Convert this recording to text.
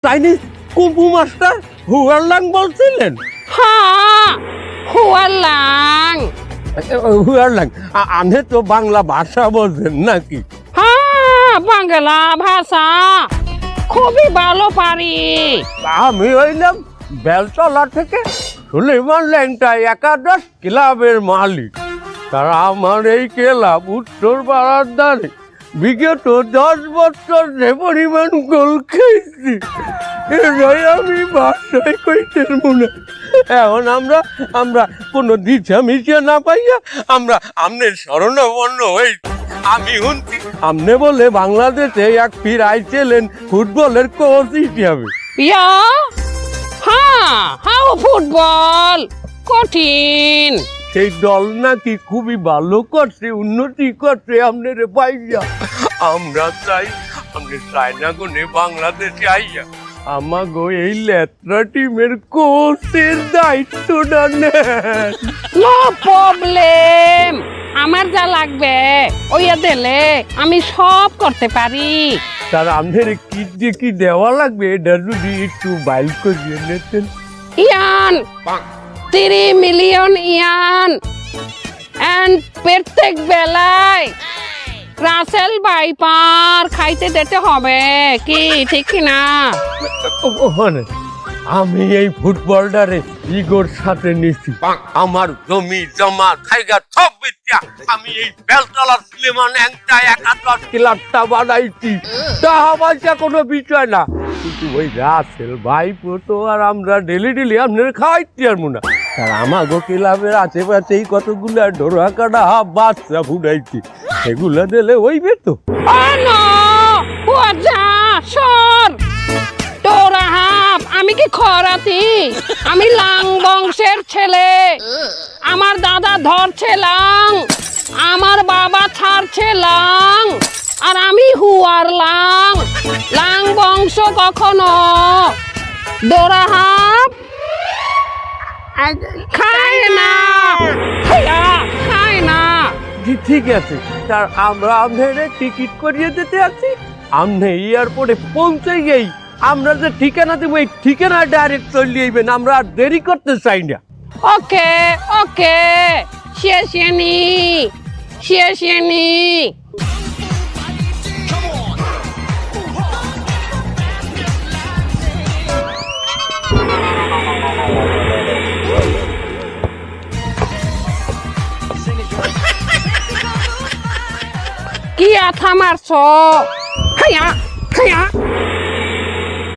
Chinese kung fu master হুয়ারলাং বলছিলেন? হ্যাঁ, হুয়ারলাং। হুয়ারলাং, আপনি তো বাংলা ভাষা বোঝেন নাকি? হ্যাঁ, বাংলা ভাষা খুবই ভালো পারি। আমি হইলাম বেলতলা থেকে সুলেমান ল্যাংটা একাদশ ক্লাবের মালিক। তারা আমার এই ক্লাব উত্তর পাড়ার দ্বারে বিগত 10 বছর যে পরিমাণ গোল খেয়েছি এটাই আমি বাসায় কইতে মনে। এখন আমরা কোনো দিশা মিশা না পাইয়া আমরা আমনের শরণাপন্ন হয়েছি। আমি শুনছি আমনে বলে বাংলাদেশে এক ফির আইছিলেন ফুটবলের কোচ হিসাবে। ইয়া, হ্যাঁ, হাও ফুটবল কঠিন। সেই দল নাকি খুবই ভালো করছে, উন্নতি করছে আপনার পাইয়া। আমরা চাই আপনি চায়না গুনে বাংলাদেশে আইয়া আমাগো এই লেত্রা টিমের কোচের দায়িত্বটা নেন। নো প্রবলেম, আমার যা লাগবে ওইয়া দিলে আমি সব করতে পারি। তার আমাদের কি যে কি দেওয়া লাগবে এটা যদি একটু বাইল করিয়ে নিতেন। ইয়ান 3 মিলিয়ন ইয়ান এন্ড প্রত্যেক বেলায় রাসেল বাইপার খাইতে দিতে হবে কি, ঠিক না? ওখানে আমি এই ফুটবলটারে ইগোর সাথে নিছি। আমার জমি জমা জায়গা সব বেচা আমি এই বেলতলা সুলেমান ল্যাংটা একাদশ ক্লাবটা বানাইছি। টাকা পয়সা কোনো বিষয় না, কিন্তু ওই রাসেল ভাইপো তো আর আমরা ডেলি আপনার খাওয়াইতে পারবো না। আর আমাগো ক্লাবের আশেপাশেই কতগুলা ডোরা কাটা বাচ্চা ফুটাইছি, সেগুলা দিলে হইবে তো? আমি কি খরাতি? আমি লাং বংশের ছেলে। আমার দাদা ধরছে লাং, আমার বাবা ছাড়ছে লাং, আর আমি হুয়ার লাং। লাং বংশ কখনো ডোরা হাফ খায় না, খায় না। জি ঠিক আছে, তার আমরা আপনার টিকিট করিয়ে দিতে আছি। আপনি এয়ারপোর্টে পৌঁছে গেই আমরা যে ঠিকানা দেবো এই ঠিকানা ডাইরেক্ট চলে যাইবেন, আমরা আর দেরি করতে চাই না। ওকে ওকে, শেষেনি শেষেনি। কি আথা মারছ? হাইয়া হাইয়া